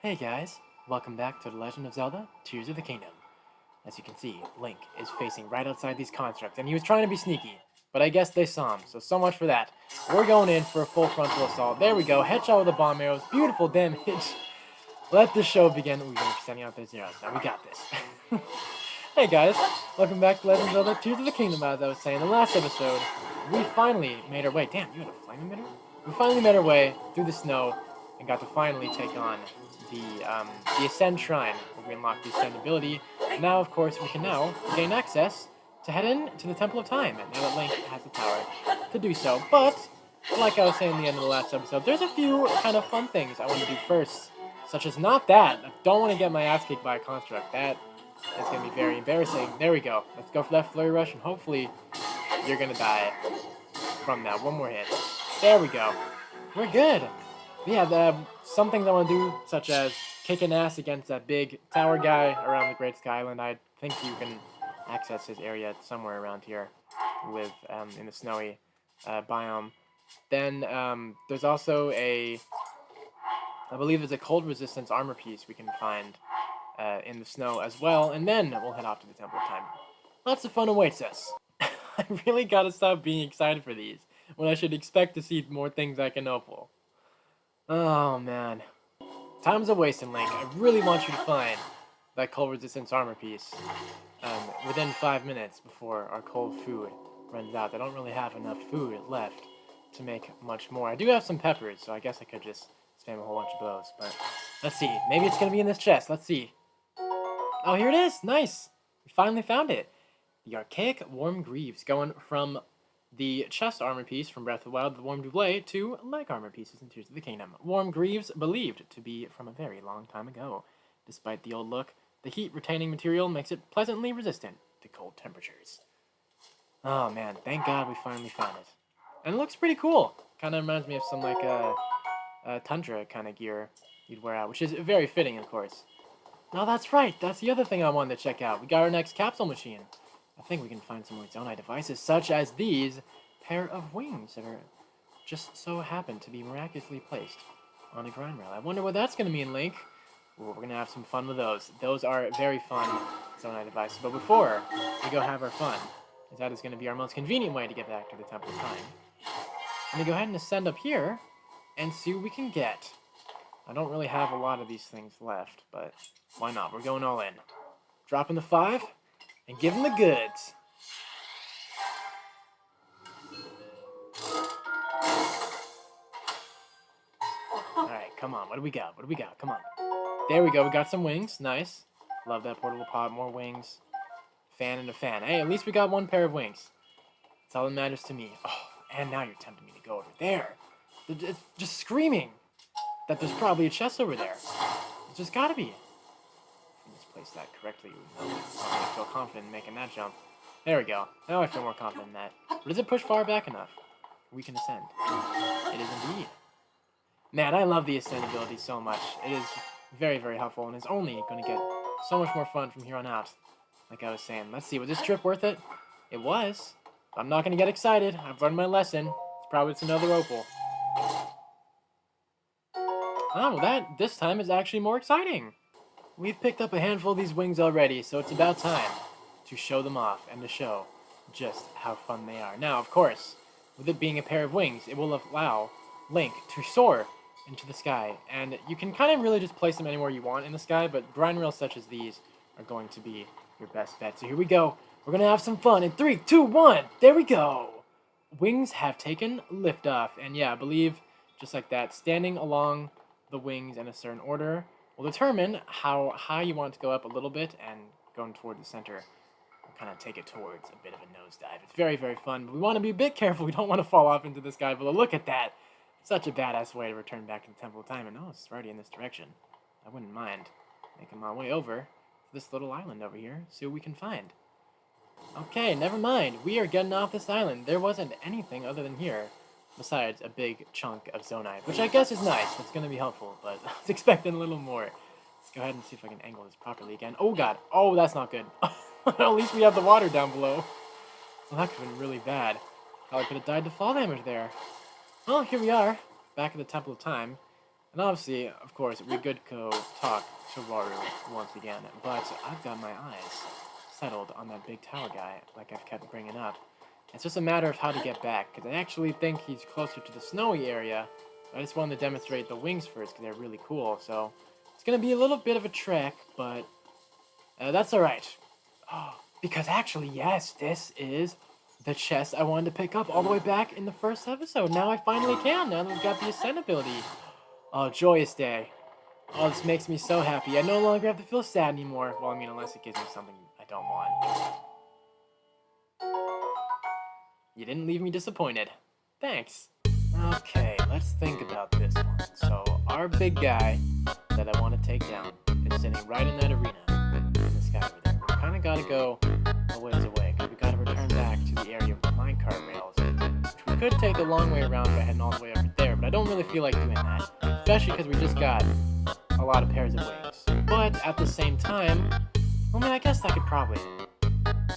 Hey guys, welcome back to The Legend of Zelda, Tears of the Kingdom. As you can see, Link is facing right outside these constructs, and he was trying to be sneaky, but I guess they saw him, so much for that. We're going in for a full frontal assault. There we go, headshot with the bomb arrows, beautiful damage. Let the show begin. We're going to be sending out the zeros. Now we got this. Hey guys, welcome back to Legend of Zelda, Tears of the Kingdom. As I was saying in the last episode, we finally made our way. Damn, you had a flame emitter? We finally made our way through the snow and got to finally take on the Ascend Shrine, where we unlock the Ascend ability. Now, of course, we can now gain access to head in to the Temple of Time, now that Link has the power to do so. But, like I was saying in the end of the last episode, there's a few kind of fun things I want to do first, such as not that. I don't want to get my ass kicked by a construct. That is going to be very embarrassing. There we go. Let's go for that Flurry Rush, and hopefully you're going to die from that. One more hit. There we go. We're good. Yeah, some things I want to do, such as kicking ass against that big tower guy around the Great Sky Island. I think you can access his area somewhere around here with in the snowy biome. Then there's also I believe there's a cold resistance armor piece we can find in the snow as well, and then we'll head off to the Temple of Time. Lots of fun awaits us. I really gotta stop being excited for these, when I should expect to see more things I can opal. Oh man. Time's a wasting, Link. I really want you to find that cold resistance armor piece within 5 minutes before our cold food runs out. I don't really have enough food left to make much more. I do have some peppers, so I guess I could just spam a whole bunch of those. But let's see. Maybe it's going to be in this chest. Let's see. Oh, here it is. Nice. We finally found it. The Archaic Warm Greaves, going from the chest armor piece from Breath of the Wild, the Warm Doublet, to leg armor pieces in Tears of the Kingdom. Warm Greaves believed to be from a very long time ago. Despite the old look, the heat-retaining material makes it pleasantly resistant to cold temperatures. Oh man, thank God we finally found it. And it looks pretty cool. Kind of reminds me of some like tundra kind of gear you'd wear out, which is very fitting, of course. No, that's right. That's the other thing I wanted to check out. We got our next capsule machine. I think we can find some more Zonai devices, such as these pair of wings that are just so happen to be miraculously placed on a grind rail. I wonder what that's going to mean, Link. Ooh, we're going to have some fun with those. Those are very fun Zonai devices. But before we go have our fun, as that is going to be our most convenient way to get back to the Temple of Time, I'm going to go ahead and ascend up here and see what we can get. I don't really have a lot of these things left, but why not? We're going all in. Dropping the 5. And give him the goods. Alright, come on. What do we got? What do we got? Come on. There we go. We got some wings. Nice. Love that portable pod. More wings. Fan and a fan. Hey, at least we got one pair of wings. That's all that matters to me. Oh, and now you're tempting me to go over there. It's just screaming that there's probably a chest over there. There's just gotta be. Place that correctly, I feel confident in making that jump. There we go. Now I feel more confident in that. But does it push far back enough? We can ascend. It is indeed. Man, I love the ascend ability so much. It is very, very helpful, and is only going to get so much more fun from here on out. Like I was saying. Let's see, was this trip worth it? It was. I'm not going to get excited. I've learned my lesson. It's probably another opal. Oh, well this time is actually more exciting. We've picked up a handful of these wings already, so it's about time to show them off and to show just how fun they are. Now, of course, with it being a pair of wings, it will allow Link to soar into the sky. And you can kind of really just place them anywhere you want in the sky, but grind rails such as these are going to be your best bet. So here we go. We're going to have some fun in 3, 2, 1. There we go. Wings have taken liftoff. And yeah, I believe just like that, standing along the wings in a certain order will determine how high you want to go up a little bit, and going toward the center will kind of take it towards a bit of a nosedive. It's very, very fun, but we want to be a bit careful. We don't want to fall off into the sky, but look at that. Such a badass way to return back to the Temple of Time, and oh, it's already in this direction. I wouldn't mind making my way over to this little island over here, see what we can find. Okay, never mind. We are getting off this island. There wasn't anything other than here, besides a big chunk of Zonai, which I guess is nice. It's going to be helpful, but I was expecting a little more. Let's go ahead and see if I can angle this properly again. Oh, God. Oh, that's not good. At least we have the water down below. Well, that could have been really bad. Probably could have died to fall damage there. Well, here we are, back at the Temple of Time. And obviously, of course, we could go talk to Waru once again, but I've got my eyes settled on that big tower guy, like I've kept bringing up. It's just a matter of how to get back, because I actually think he's closer to the snowy area. I just wanted to demonstrate the wings first, because they're really cool, so it's going to be a little bit of a trek, but that's alright. Oh, because actually, yes, this is the chest I wanted to pick up all the way back in the first episode. Now I finally can, now that we've got the Ascent ability. Oh, joyous day. Oh, this makes me so happy. I no longer have to feel sad anymore. Well, I mean, unless it gives me something I don't want. You didn't leave me disappointed. Thanks. Okay, let's think about this one. So, our big guy that I want to take down is sitting right in that arena. In this guy over there. We kind of got to go a ways away, because we got to return back to the area of the minecart rails. Which we could take the long way around by heading all the way over there, but I don't really feel like doing that. Especially because we just got a lot of pairs of wings. But at the same time, I mean, I guess that could probably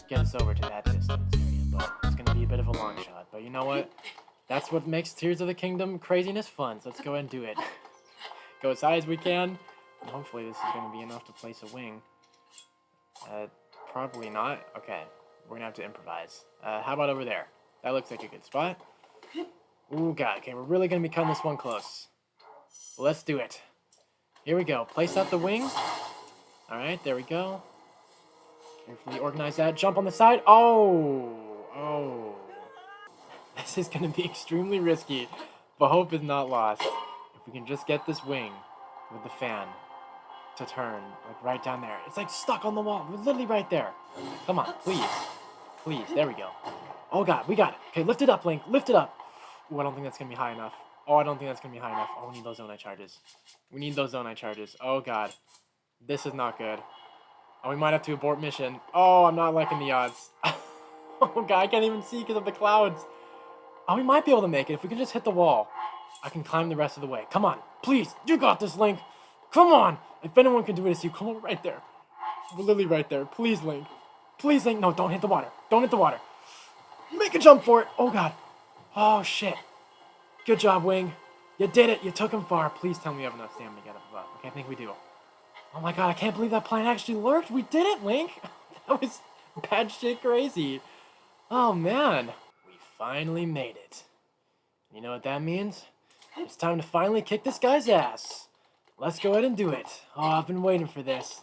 get us over to that distance area, but it's going to be a bit of a long shot. But you know what? That's what makes Tears of the Kingdom craziness fun, so let's go ahead and do it. Go as high as we can, and hopefully this is going to be enough to place a wing. Probably not. Okay, we're going to have to improvise. How about over there? That looks like a good spot. Ooh, God, okay, we're really going to be cutting this one close. Let's do it. Here we go. Place out the wing. Alright, there we go. Carefully organize that. Jump on the side. Oh! Oh. This is going to be extremely risky, but hope is not lost. If we can just get this wing with the fan to turn, like right down there. It's like stuck on the wall. We're literally right there. Come on, please. Please, there we go. Oh God, we got it. Okay, lift it up, Link. Lift it up. Ooh, I don't think that's going to be high enough. Oh, I don't think that's going to be high enough. Oh, we need those Zonai charges. We need those Zonai charges. Oh God. This is not good. Oh, we might have to abort mission. Oh, I'm not liking the odds. Oh God, I can't even see because of the clouds. Oh, we might be able to make it if we can just hit the wall. I can climb the rest of the way. Come on, please. You got this, Link. Come on. If anyone can do it, it's you. Come on, right there. We're literally right there. Please, Link. Please, Link. No, don't hit the water. Don't hit the water. Make a jump for it. Oh, God. Oh, shit. Good job, Wing. You did it. You took him far. Please tell me you have enough stamina to get up above. Okay, I think we do. Oh, my God. I can't believe that plane actually lurked. We did it, Link. That was bad shit crazy. Oh, man. We finally made it. You know what that means? It's time to finally kick this guy's ass. Let's go ahead and do it. Oh, I've been waiting for this.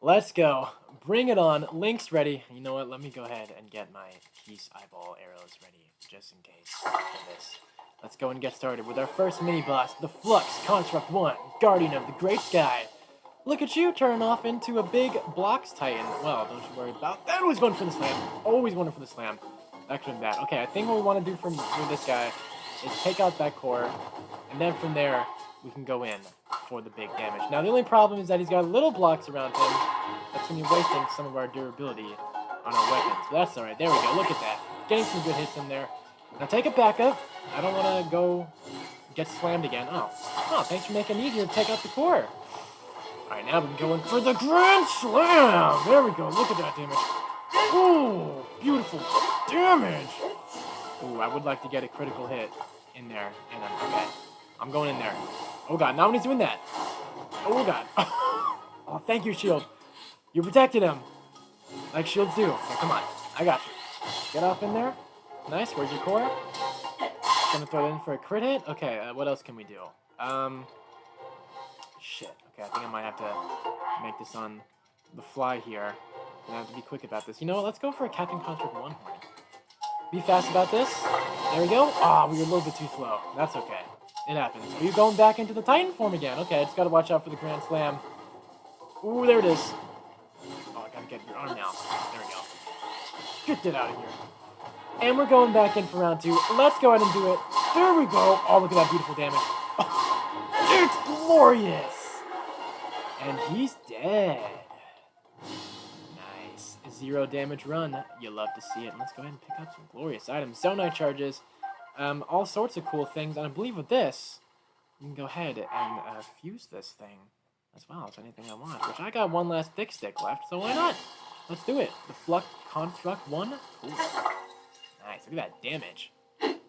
Let's go. Bring it on. Link's ready. You know what? Let me go ahead and get my peace eyeball arrows ready, just in case for this. Let's go and get started with our first mini-boss, the Flux Construct 1, Guardian of the Great Sky. Look at you turning off into a big Blocks Titan. Well, don't you worry about that. Always going for the slam. Always going for the slam. Actually, that. Okay, I think what we want to do for this guy is take out that core, and then from there, we can go in for the big damage. Now, the only problem is that he's got little blocks around him. That's going to be wasting some of our durability on our weapons. But that's alright. There we go. Look at that. Getting some good hits in there. Now, take it back up. I don't want to go get slammed again. Oh, thanks for making it easier to take out the core. Alright, now we're going for the Grand Slam. There we go. Look at that damage. Ooh, beautiful damage. Ooh, I would like to get a critical hit in there. And okay, I'm going in there. Oh God, now when he's doing that. Oh God. Oh, thank you, Shield. You protected him. Like shields do. Okay, come on. I got you. Get off in there. Nice. Where's your core? Gonna throw it in for a crit hit. Okay, what else can we do? Shit. Okay, I think I might have to make this on the fly here. I have to be quick about this. You know what? Let's go for a Captain Construct 1 horn. Be fast about this. There we go. Ah, we were a little bit too slow. That's okay. It happens. Are you going back into the Titan form again? Okay, I just gotta watch out for the Grand Slam. Ooh, there it is. Oh, I gotta get your arm now. There we go. Get that out of here. And we're going back in for round 2. Let's go ahead and do it. There we go. Oh, look at that beautiful damage. Oh, it's glorious. And he's dead. Nice. 0 damage run. You love to see it. And let's go ahead and pick up some glorious items. Zonai charges. All sorts of cool things. And I believe with this, you can go ahead and fuse this thing as well as anything I want. Which I got one last thick stick left, so why not? Let's do it. The Flux Construct 1. Cool. Nice. Look at that damage.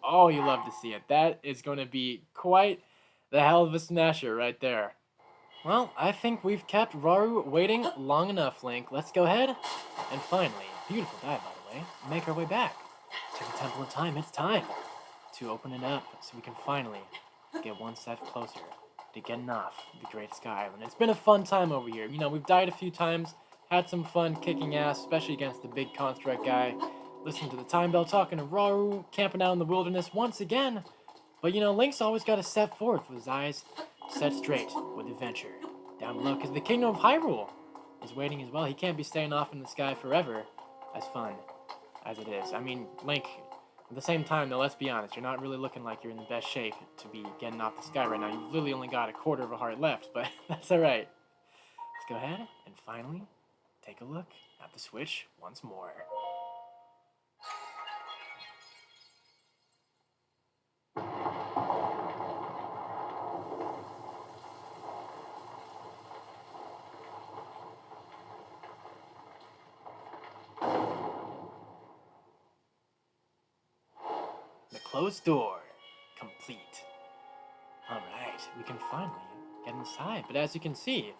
Oh, you love to see it. That is going to be quite The hell of a smasher right there. Well, I think we've kept Raru waiting long enough, Link. Let's go ahead and finally, beautiful dive by the way, make our way back to the Temple of Time. It's time to open it up so we can finally get one step closer to getting off the Great Sky Island. It's been a fun time over here. You know, we've died a few times, had some fun kicking ass, especially against the big construct guy. Listening to the time bell, talking to Raru, camping out in the wilderness once again. But you know, Link's always got to step forth with his eyes set straight with adventure down below, because the Kingdom of Hyrule is waiting as well. He can't be staying off in the sky forever, as fun as it is. I mean, Link, at the same time, though, let's be honest, you're not really looking like you're in the best shape to be getting off the sky right now. You've literally only got a quarter of a heart left, but that's alright. Let's go ahead and finally take a look at the Switch once more. The closed door complete. Alright, we can finally get inside, but as you can see,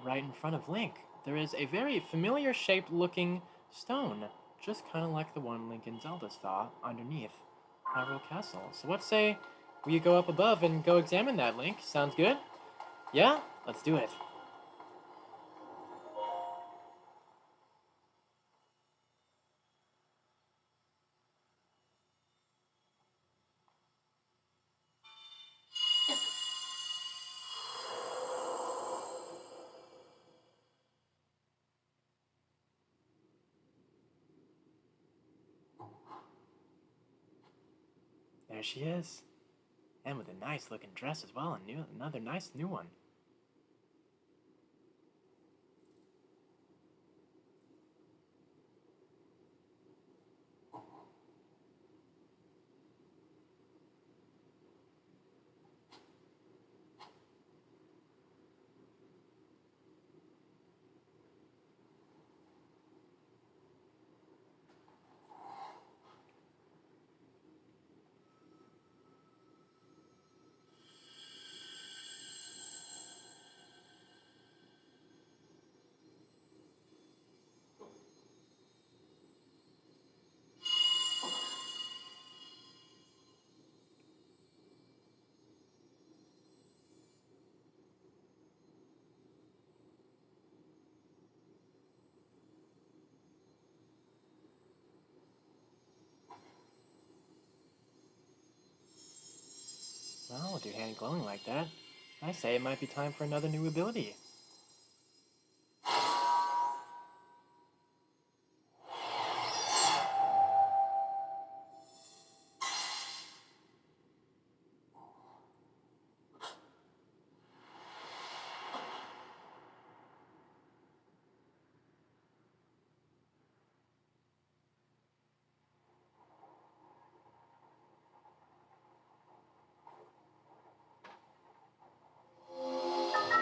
right in front of Link, there is a very familiar shaped looking stone, just kind of like the one Link and Zelda saw underneath Hyrule Castle. So let's say we go up above and go examine that, Link. Sounds good? Yeah? Let's do it. There she is. And with a nice looking dress as well, and another nice new one. Well, with your hand glowing like that, I say it might be time for another new ability.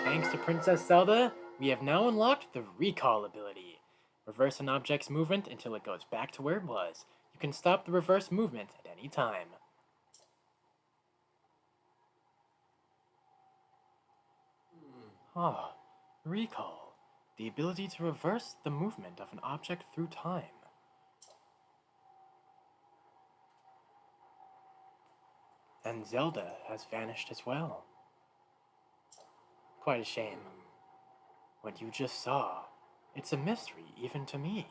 Thanks to Princess Zelda, we have now unlocked the Recall ability. Reverse an object's movement until it goes back to where it was. You can stop the reverse movement at any time. Ah, Recall. The ability to reverse the movement of an object through time. And Zelda has vanished as well. Quite a shame. What you just saw, it's a mystery even to me.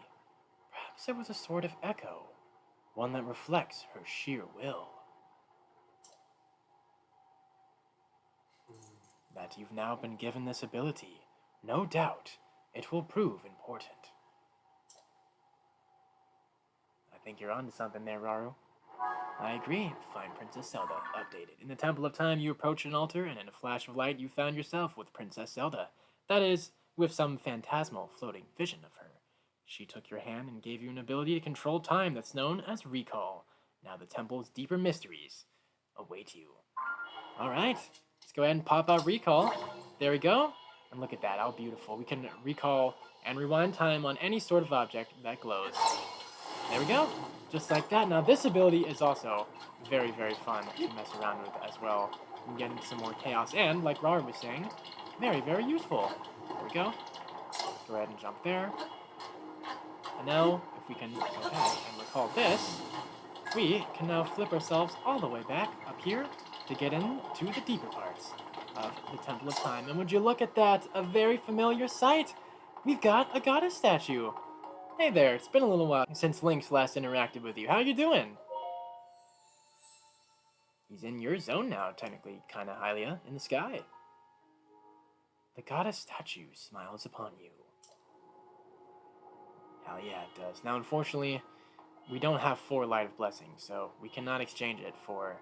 Perhaps it was a sort of echo, one that reflects her sheer will. That you've now been given this ability, no doubt it will prove important. I think you're onto something there, Raru. I agree. Find Princess Zelda. Updated. In the Temple of Time, you approached an altar, and in a flash of light, you found yourself with Princess Zelda. That is, with some phantasmal floating vision of her. She took your hand and gave you an ability to control time that's known as Recall. Now the temple's deeper mysteries await you. Alright, let's go ahead and pop out Recall. There we go. And look at that, how beautiful. We can recall and rewind time on any sort of object that glows. There we go. Just like that. Now this ability is also very, very fun to mess around with as well. can get into some more chaos. And, like Rar was saying, very, very useful. There we go. Go ahead and jump there. And now, if we can go ahead and recall this, we can now flip ourselves all the way back up here to get into the deeper parts of the Temple of Time. And would you look at that, a very familiar sight? We've got a goddess statue. Hey there, it's been a little while since Link's last interacted with you. How you doing? He's in your zone now, technically, kinda, Hylia, in the sky. The goddess statue smiles upon you. Hell yeah, it does. Now, unfortunately, we don't have 4 Light of Blessings, so we cannot exchange it for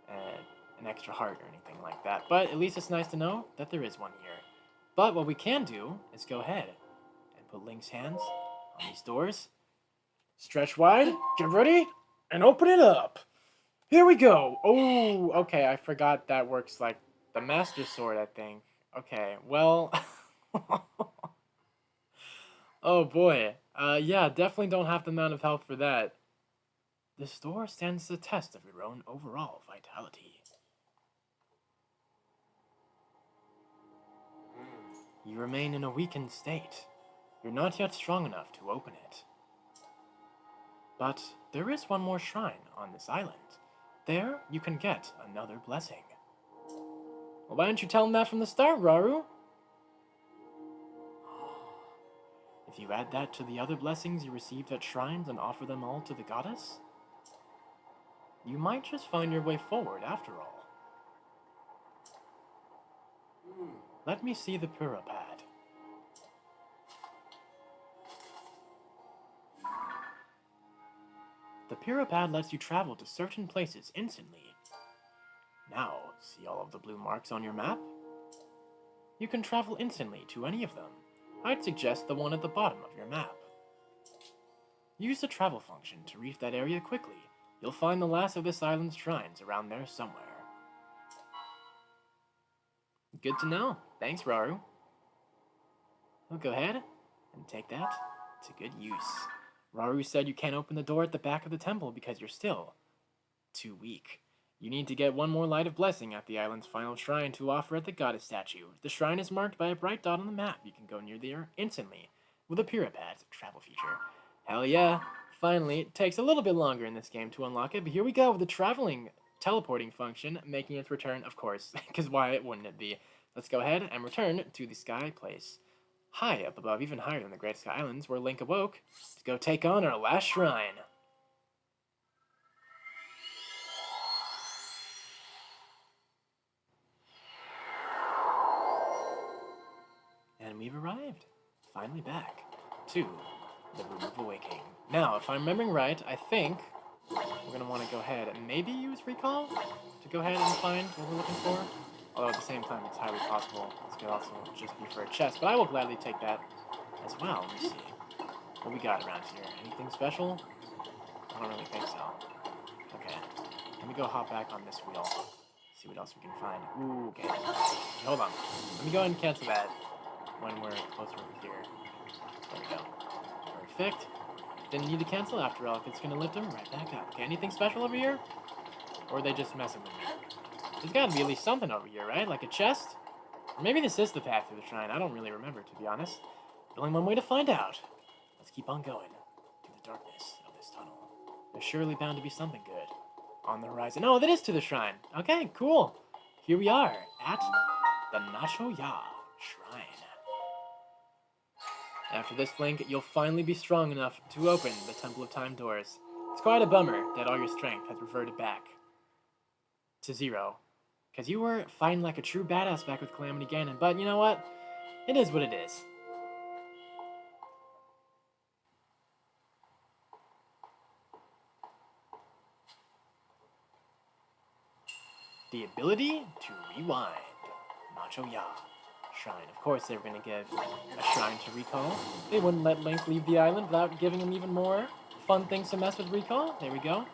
an extra heart or anything like that. But at least it's nice to know that there is one here. But what we can do is go ahead and put Link's hands on these doors. Stretch wide, get ready, and open it up. Here we go. Oh, okay, I forgot that works like the Master Sword, I think. Okay, well... oh boy. Yeah, definitely don't have the amount of health for that. This door stands the test of your own overall vitality. You remain in a weakened state. You're not yet strong enough to open it. But there is one more shrine on this island. There, you can get another blessing. Well, why didn't you tell him that from the start, Rauru? If you add that to the other blessings you received at shrines and offer them all to the goddess, you might just find your way forward after all. Let me see the Purapad. The Purapad lets you travel to certain places instantly. Now, see all of the blue marks on your map? You can travel instantly to any of them. I'd suggest the one at the bottom of your map. Use the travel function to reach that area quickly. You'll find the last of this island's shrines around there somewhere. Good to know. Thanks, Rauru. We'll go ahead and take that to good use. Rauru said you can't open the door at the back of the temple because you're still too weak. You need to get one more Light of Blessing at the island's final shrine to offer at the goddess statue. The shrine is marked by a bright dot on the map. You can go near there instantly with a Purapad travel feature. Hell yeah. Finally, it takes a little bit longer in this game to unlock it, but here we go with the teleporting function making its return, of course, because why wouldn't it be? Let's go ahead and return to the Sky Place. High up above, even higher than the Great Sky Islands, where Link awoke to go take on our last shrine. And we've arrived, finally back to the Room of Awakening. Now, if I'm remembering right, I think we're going to want to go ahead and maybe use Recall to go ahead and find what we're looking for. Although at the same time, it's highly possible this could also just be for a chest. But I will gladly take that as well. Let me see what we got around here. Anything special? I don't really think so. Okay. Let me go hop back on this wheel. See what else we can find. Ooh, okay. Hold on. Let me go ahead and cancel that when we're closer over here. There we go. Perfect. Didn't need to cancel after all, because it's going to lift him right back up. Okay, anything special over here? Or are they just messing with me? There's got to be at least something over here, right? Like a chest? Or maybe this is the path through the shrine. I don't really remember, to be honest. There's only one way to find out. Let's keep on going through the darkness of this tunnel. There's surely bound to be something good on the horizon. Oh, that is to the shrine. Okay, cool. Here we are at the Nacho Ya Shrine. After this, Link, you'll finally be strong enough to open the Temple of Time doors. It's quite a bummer that all your strength has reverted back to 0. Because you were fighting like a true badass back with Calamity Ganon, but you know what? It is what it is. The ability to rewind. Nacho Ya Shrine. Of course they were going to give a shrine to Recall. They wouldn't let Link leave the island without giving him even more fun things to mess with Recall. There we go.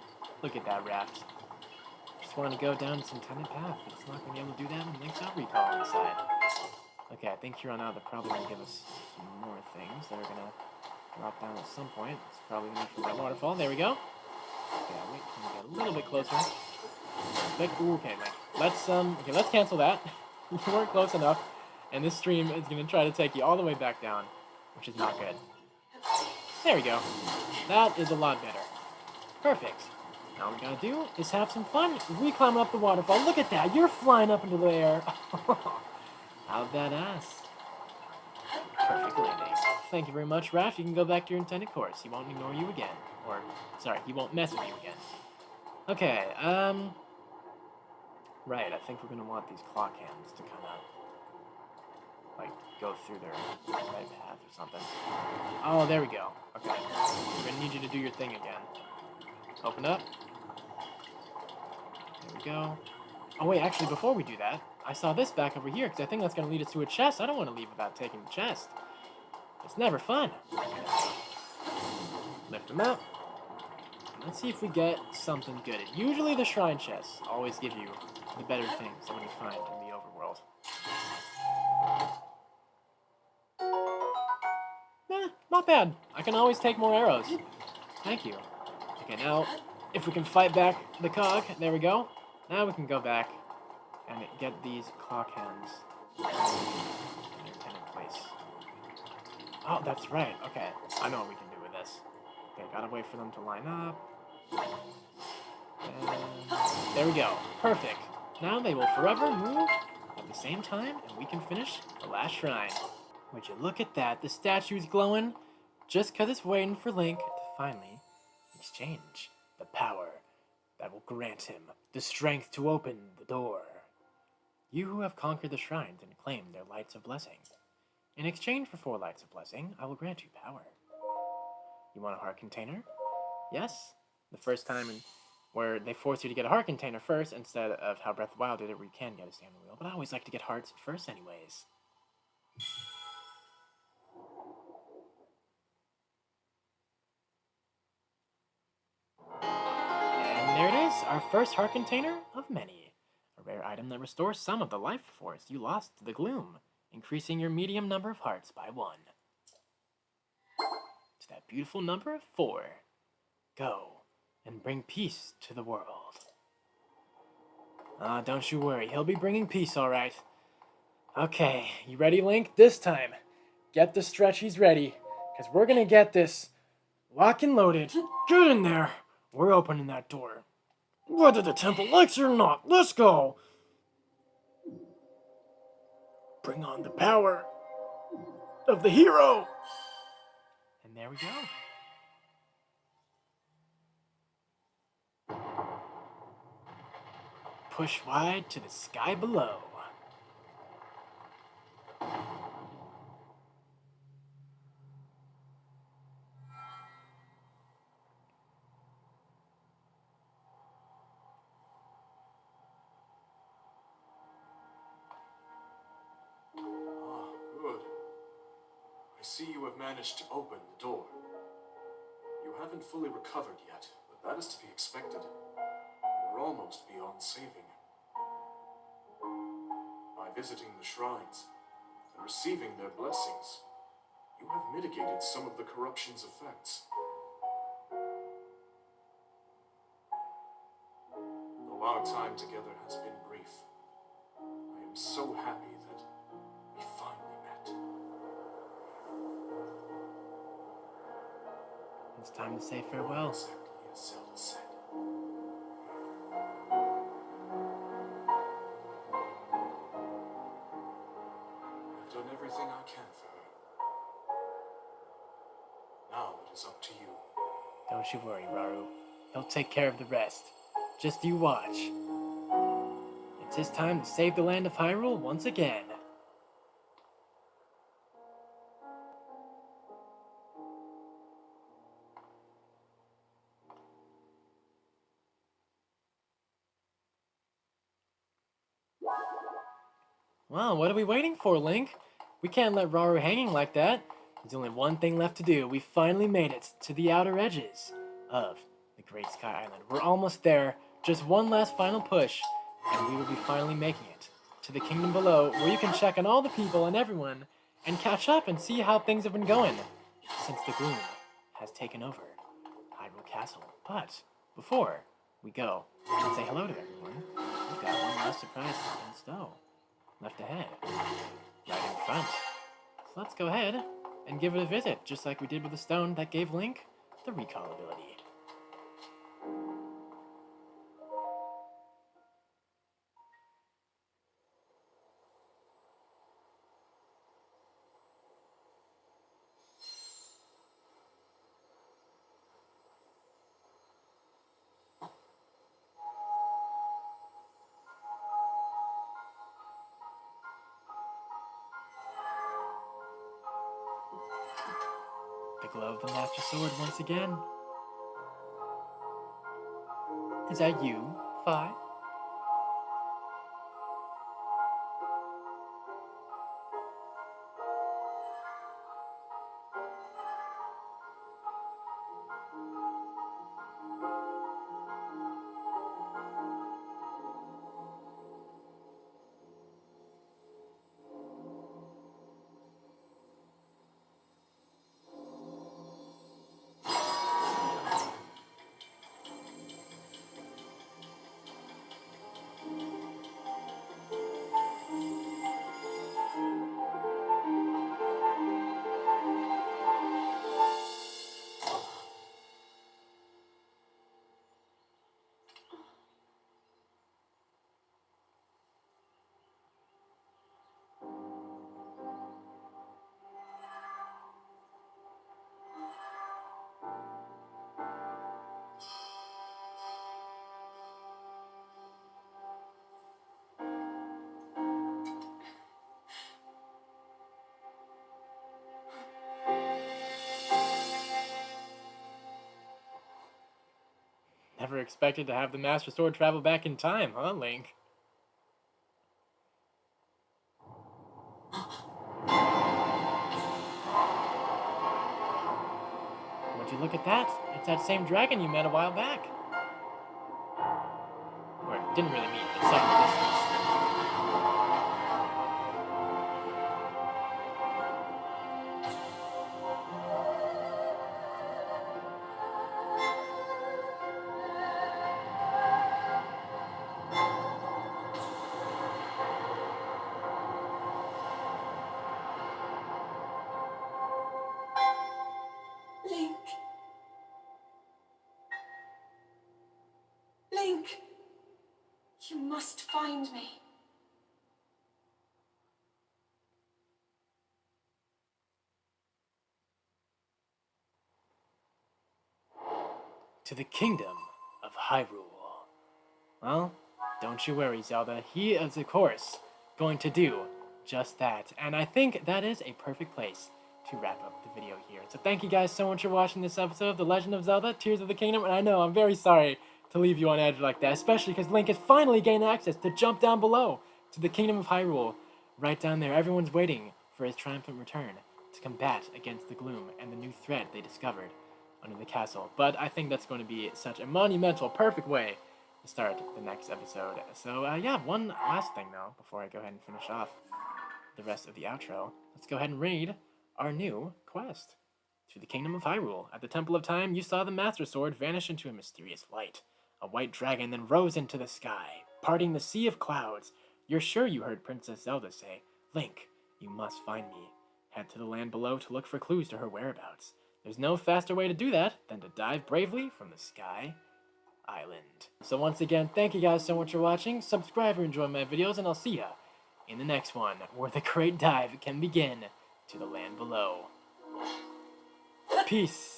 Look at that raft. Just wanted to go down this intended path, but it's not going to be able to do that when Link's got Recall on the side. Okay, I think here on out they're probably going to give us some more things that are going to drop down at some point. It's probably going to be from that waterfall. There we go. Okay, wait, can we get a little bit closer? Perfect. Ooh, okay, let's cancel that. You weren't close enough, and this stream is gonna try to take you all the way back down, which is not good. There we go. That is a lot better. Perfect. Now all we gotta do is have some fun. Re-climbing up the waterfall. Look at that. You're flying up into the air. How badass. Perfect landing. Thank you very much, Raph. You can go back to your intended course. He won't ignore you again. Or, sorry, he won't mess with you again. Okay, right, I think we're gonna want these clock hands to kind of, like, go through their right path or something. Oh, there we go. Okay. We're gonna need you to do your thing again. Open up. There we go. Oh, wait, actually, before we do that, I saw this back over here, because I think that's gonna lead us to a chest. I don't want to leave without taking the chest. It's never fun. Lift them up. Let's see if we get something good. Usually the shrine chests always give you the better things that when you find in the overworld. Not bad. I can always take more arrows. Thank you. Okay, now, if we can fight back the cog, there we go. Now we can go back and get these clock hands in their intended place. Oh, that's right. Okay, I know what we can do with this. Okay, gotta wait for them to line up. And there we go. Perfect. Now they will forever move at the same time, and we can finish the last shrine. Would you look at that? The statue's glowing just because it's waiting for Link to finally exchange the power that will grant him the strength to open the door. You who have conquered the shrines and claimed their lights of blessing. In exchange for 4 lights of blessing, I will grant you power. You want a heart container? Yes? The first time where they force you to get a heart container first instead of how Breath of the Wild did it where you can get a stamina wheel, but I always like to get hearts first anyways. And there it is, our first heart container of many. A rare item that restores some of the life force you lost to the gloom, increasing your medium number of hearts by 1. To that beautiful number of 4. Go and bring peace to the world. Don't you worry, he'll be bringing peace, alright. Okay, you ready, Link? This time, get the stretchies ready, because we're gonna get this lock and loaded. Get in there! We're opening that door. Whether the temple likes it or not, let's go! Bring on the power of the hero! And there we go. Push wide to the sky below. Good. I see you have managed to open the door. You haven't fully recovered yet, but that is to be expected. You're almost beyond saving. By visiting the shrines and receiving their blessings, you have mitigated some of the corruption's effects. Though our time together has been brief, I am so happy that we finally met. It's time to say farewell. Exactly as Zelda said. I've done everything I can for her. Now it is up to you. Don't you worry, Raru. He'll take care of the rest. Just you watch. It's his time to save the land of Hyrule once again. Well, what are we waiting for, Link? We can't let Raru hanging like that. There's only one thing left to do. We finally made it to the outer edges of the Great Sky Island. We're almost there. Just one last final push, and we will be finally making it to the kingdom below, where you can check on all the people and everyone and catch up and see how things have been going since the gloom has taken over Hyrule Castle. But before we go and say hello to everyone, we've got one a surprise in snow. Left ahead. Right in front. So let's go ahead and give it a visit, just like we did with the stone that gave Link the recall ability. The glow of the Master Sword once again. Is that you, Fi? Never expected to have the Master Sword travel back in time, huh, Link? Would you look at that? It's that same dragon you met a while back. Or didn't really meet, but saw in the distance. Link. Link. You must find me. To the Kingdom of Hyrule. Well, don't you worry, Zelda. He is, of course, going to do just that. And I think that is a perfect place to wrap up the video here. So thank you guys so much for watching this episode of The Legend of Zelda, Tears of the Kingdom. And I know, I'm very sorry to leave you on edge like that, especially because Link has finally gained access to jump down below to the Kingdom of Hyrule. Right down there, everyone's waiting for his triumphant return to combat against the gloom and the new threat they discovered under the castle. But I think that's going to be such a monumental, perfect way to start the next episode. So yeah, one last thing though, before I go ahead and finish off the rest of the outro, let's go ahead and read our new quest. To the Kingdom of Hyrule. At the Temple of Time, you saw the Master Sword vanish into a mysterious light. A white dragon then rose into the sky, parting the sea of clouds. You're sure you heard Princess Zelda say, "Link, you must find me." Head to the land below to look for clues to her whereabouts. There's no faster way to do that than to dive bravely from the Sky Island. So once again, thank you guys so much for watching. Subscribe or enjoy my videos, and I'll see ya in the next one, where the great dive can begin to the land below. Peace.